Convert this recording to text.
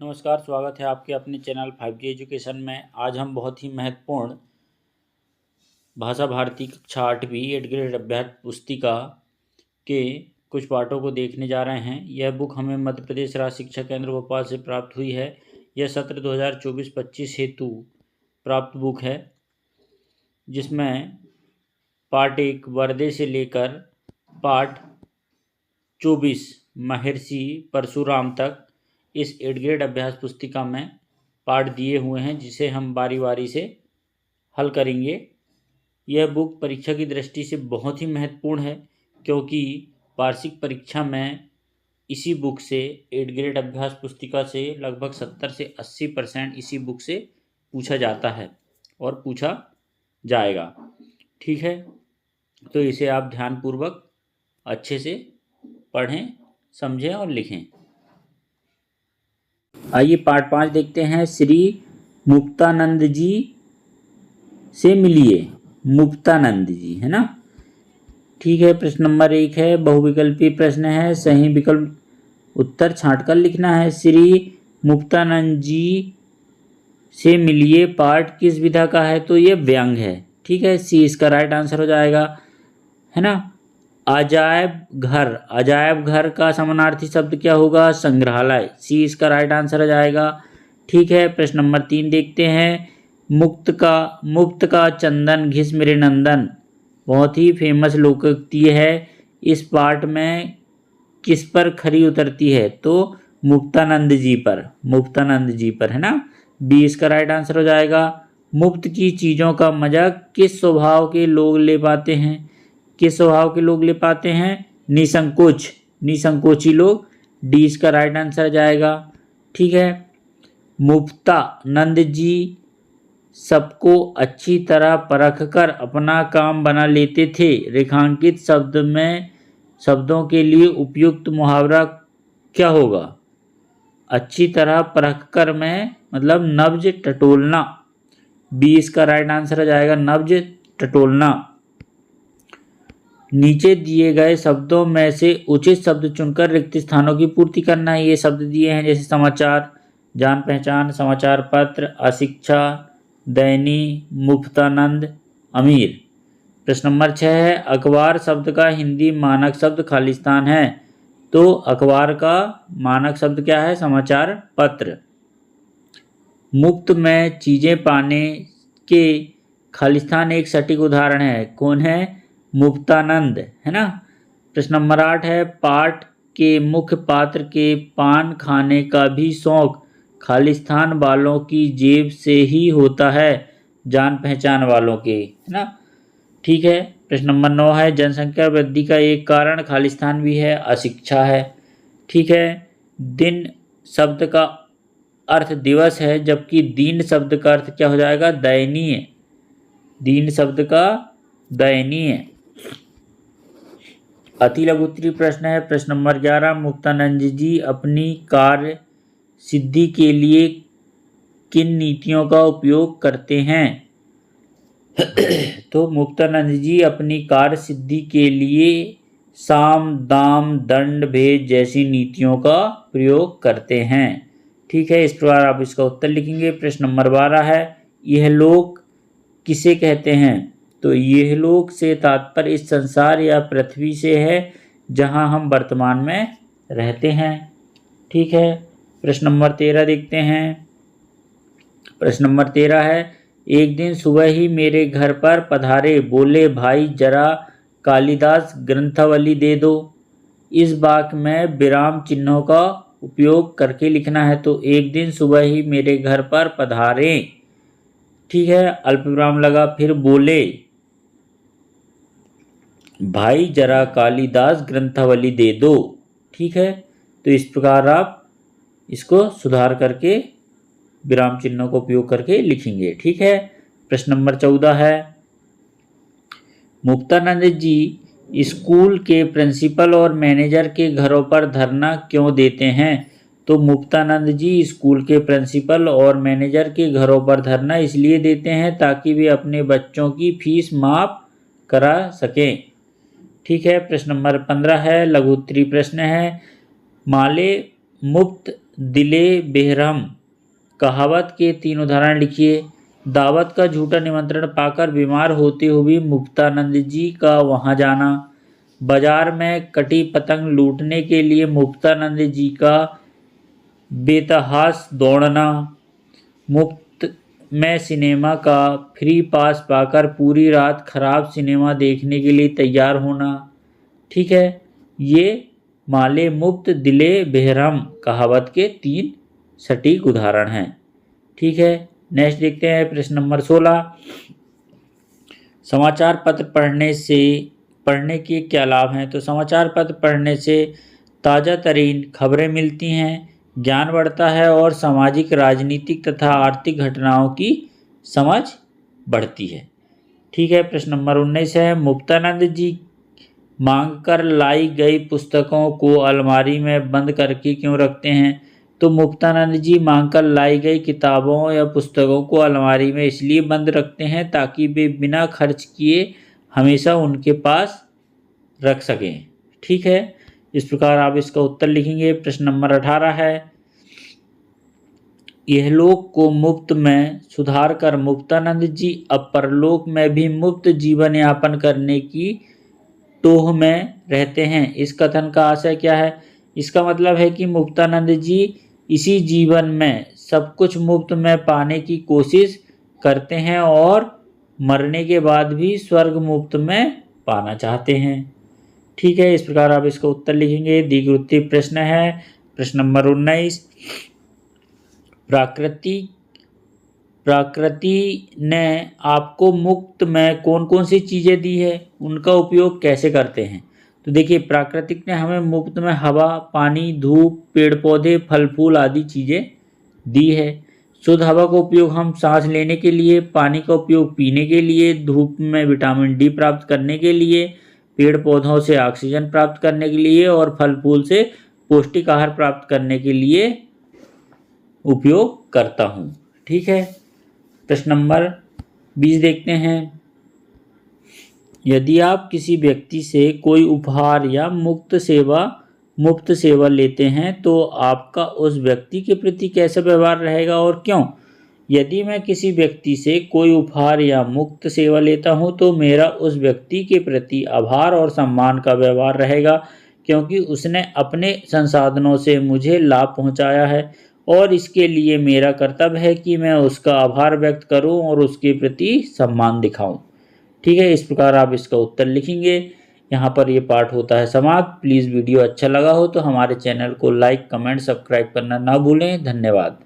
नमस्कार, स्वागत है आपके अपने चैनल 5G एजुकेशन में। आज हम बहुत ही महत्वपूर्ण भाषा भारती कक्षा 8वीं 8th ग्रेड अभ्यास पुस्तिका के कुछ पाठों को देखने जा रहे हैं। यह बुक हमें मध्य प्रदेश राज्य शिक्षा केंद्र भोपाल से प्राप्त हुई है। यह सत्र 2024-25 हेतु प्राप्त बुक है, जिसमें पाठ 1 वर्दे से लेकर पाठ 24 महर्षि परशुराम तक इस 8th ग्रेड अभ्यास पुस्तिका में पाठ दिए हुए हैं, जिसे हम बारी बारी से हल करेंगे। यह बुक परीक्षा की दृष्टि से बहुत ही महत्वपूर्ण है, क्योंकि वार्षिक परीक्षा में इसी बुक से 8th ग्रेड अभ्यास पुस्तिका से लगभग 70 से 80% इसी बुक से पूछा जाता है और पूछा जाएगा। ठीक है, तो इसे आप ध्यानपूर्वक अच्छे से पढ़ें, समझें और लिखें। आइए पाठ 5 देखते हैं। श्री मुक्तानंद जी से मिलिए। मुक्तानंद जी है ना। ठीक है, प्रश्न नंबर 1 है, बहुविकल्पी प्रश्न है, सही विकल्प उत्तर छांटकर लिखना है। श्री मुक्तानंद जी से मिलिए पाठ किस विधा का है? तो ये व्यंग है। ठीक है, सी इसका राइट आंसर हो जाएगा, है ना। अजायब घर का समानार्थी शब्द क्या होगा? संग्रहालय। सी इसका राइट आंसर हो जाएगा। ठीक है, प्रश्न नंबर 3 देखते हैं। मुफ्त का चंदन घिस मेरे नंदन बहुत ही फेमस लोकोक्ति है। इस पाठ में किस पर खरी उतरती है? तो मुक्तानंद जी पर, है ना। बी इसका राइट आंसर हो जाएगा। मुफ्त की चीज़ों का मजा किस स्वभाव के लोग ले पाते हैं? किस स्वभाव के लोग ले पाते हैं? निसंकोची लोग। डी इसका राइट आंसर जाएगा। ठीक है, मुफ्तानंद जी सबको अच्छी तरह परख कर अपना काम बना लेते थे। रेखांकित शब्दों के लिए उपयुक्त मुहावरा क्या होगा? अच्छी तरह परख कर में मतलब नब्ज टटोलना। बी इसका राइट आंसर हो जाएगा, नब्ज टटोलना। नीचे दिए गए शब्दों में से उचित शब्द चुनकर रिक्त स्थानों की पूर्ति करना है। ये शब्द दिए हैं, जैसे समाचार, जान पहचान, समाचार पत्र, अशिक्षा, दैनी, मुफ्तानंद, अमीर। प्रश्न नंबर 6 है, अखबार शब्द का हिंदी मानक शब्द खालिस्तान है। तो अखबार का मानक शब्द क्या है? समाचार पत्र। मुफ्त में चीजें पाने के खालिस्तान एक सटीक उदाहरण है। कौन है? मुफ्तानंद, है ना। प्रश्न नंबर 8 है, पाठ के मुख्य पात्र के पान खाने का भी शौक खालिस्तान वालों की जेब से ही होता है, जान पहचान वालों के, है ना। ठीक है, प्रश्न नंबर 9 है, जनसंख्या वृद्धि का एक कारण खालिस्तान भी है, अशिक्षा है। ठीक है, दिन शब्द का अर्थ दिवस है, जबकि दीन शब्द का अर्थ क्या हो जाएगा? दयनीय। दीन शब्द का दयनीय। अति लघु उत्तरीय प्रश्न है, प्रश्न नंबर 11, मुक्तानंद जी अपनी कार्य सिद्धि के लिए किन नीतियों का उपयोग करते हैं? तो मुक्तानंद जी अपनी कार्य सिद्धि के लिए साम दाम दंड भेद जैसी नीतियों का प्रयोग करते हैं। ठीक है, इस प्रकार आप इसका उत्तर लिखेंगे। प्रश्न नंबर 12 है, यह लोक किसे कहते हैं? तो यह लोक से तात्पर्य इस संसार या पृथ्वी से है जहां हम वर्तमान में रहते हैं। ठीक है, प्रश्न नंबर 13 देखते हैं। प्रश्न नंबर 13 है, एक दिन सुबह ही मेरे घर पर पधारे, बोले भाई जरा कालिदास ग्रंथावली दे दो। इस वाक्य में विराम चिन्हों का उपयोग करके लिखना है। तो एक दिन सुबह ही मेरे घर पर पधारे, ठीक है, अल्प विराम लगा, फिर बोले भाई जरा कालिदास ग्रंथावली दे दो। ठीक है, तो इस प्रकार आप इसको सुधार करके विराम चिन्हों का उपयोग करके लिखेंगे। ठीक है, प्रश्न नंबर 14 है, मुक्तानंद जी स्कूल के प्रिंसिपल और मैनेजर के घरों पर धरना क्यों देते हैं? तो मुक्तानंद जी स्कूल के प्रिंसिपल और मैनेजर के घरों पर धरना इसलिए देते हैं ताकि वे अपने बच्चों की फीस माफ करा सकें। ठीक है, प्रश्न नंबर 15 है, लघु उत्तरीय प्रश्न है, माले मुफ्त दिले बेरहम कहावत के 3 उदाहरण लिखिए। दावत का झूठा निमंत्रण पाकर बीमार होते हुए मुक्तानंद जी का वहां जाना। बाजार में कटी पतंग लूटने के लिए मुक्तानंद जी का बेतहास दौड़ना। मुफ्त में सिनेमा का फ्री पास पाकर पूरी रात खराब सिनेमा देखने के लिए तैयार होना। ठीक है, ये माले मुफ्त दिले बेरहम कहावत के 3 सटीक उदाहरण हैं। ठीक है, नेक्स्ट देखते हैं प्रश्न नंबर 16। समाचार पत्र पढ़ने के क्या लाभ हैं? तो समाचार पत्र पढ़ने से ताज़ा तरीन खबरें मिलती हैं, ज्ञान बढ़ता है और सामाजिक, राजनीतिक तथा आर्थिक घटनाओं की समझ बढ़ती है। ठीक है, प्रश्न नंबर 19 है, मुक्तानंद जी मांग कर लाई गई पुस्तकों को अलमारी में बंद करके क्यों रखते हैं? तो मुक्तानंद जी मांग कर लाई गई किताबों या पुस्तकों को अलमारी में इसलिए बंद रखते हैं ताकि वे बिना खर्च किए हमेशा उनके पास रख सकें। ठीक है, इस प्रकार आप इसका उत्तर लिखेंगे। प्रश्न नंबर 18 है, इहलोक को मुफ्त में सुधार कर मुक्तानंद जी अब परलोक में भी मुफ्त जीवन यापन करने की टोह में रहते हैं। इस कथन का आशय क्या है? इसका मतलब है कि मुक्तानंद जी इसी जीवन में सब कुछ मुफ्त में पाने की कोशिश करते हैं और मरने के बाद भी स्वर्ग मुफ्त में पाना चाहते हैं। ठीक है, इस प्रकार आप इसका उत्तर लिखेंगे। द्विगुरुत्तीय प्रश्न है प्रश्न नंबर 19, प्रकृति ने आपको मुफ्त में कौन कौन सी चीज़ें दी है, उनका उपयोग कैसे करते हैं? तो देखिए, प्राकृतिक ने हमें मुफ्त में हवा, पानी, धूप, पेड़ पौधे, फल फूल आदि चीज़ें दी है। शुद्ध हवा का उपयोग हम सांस लेने के लिए, पानी का उपयोग पीने के लिए, धूप में विटामिन डी प्राप्त करने के लिए, पेड़ पौधों से ऑक्सीजन प्राप्त करने के लिए और फल फूल से पौष्टिक आहार प्राप्त करने के लिए उपयोग करता हूँ। ठीक है, प्रश्न नंबर 20 देखते हैं। यदि आप किसी व्यक्ति से कोई उपहार या मुफ्त सेवा लेते हैं तो आपका उस व्यक्ति के प्रति कैसा व्यवहार रहेगा और क्यों? यदि मैं किसी व्यक्ति से कोई उपहार या मुफ्त सेवा लेता हूं तो मेरा उस व्यक्ति के प्रति आभार और सम्मान का व्यवहार रहेगा, क्योंकि उसने अपने संसाधनों से मुझे लाभ पहुंचाया है और इसके लिए मेरा कर्तव्य है कि मैं उसका आभार व्यक्त करूं और उसके प्रति सम्मान दिखाऊं। ठीक है, इस प्रकार आप इसका उत्तर लिखेंगे। यहाँ पर ये पार्ट होता है समाप्त। प्लीज़ वीडियो अच्छा लगा हो तो हमारे चैनल को लाइक, कमेंट, सब्सक्राइब करना ना भूलें। धन्यवाद।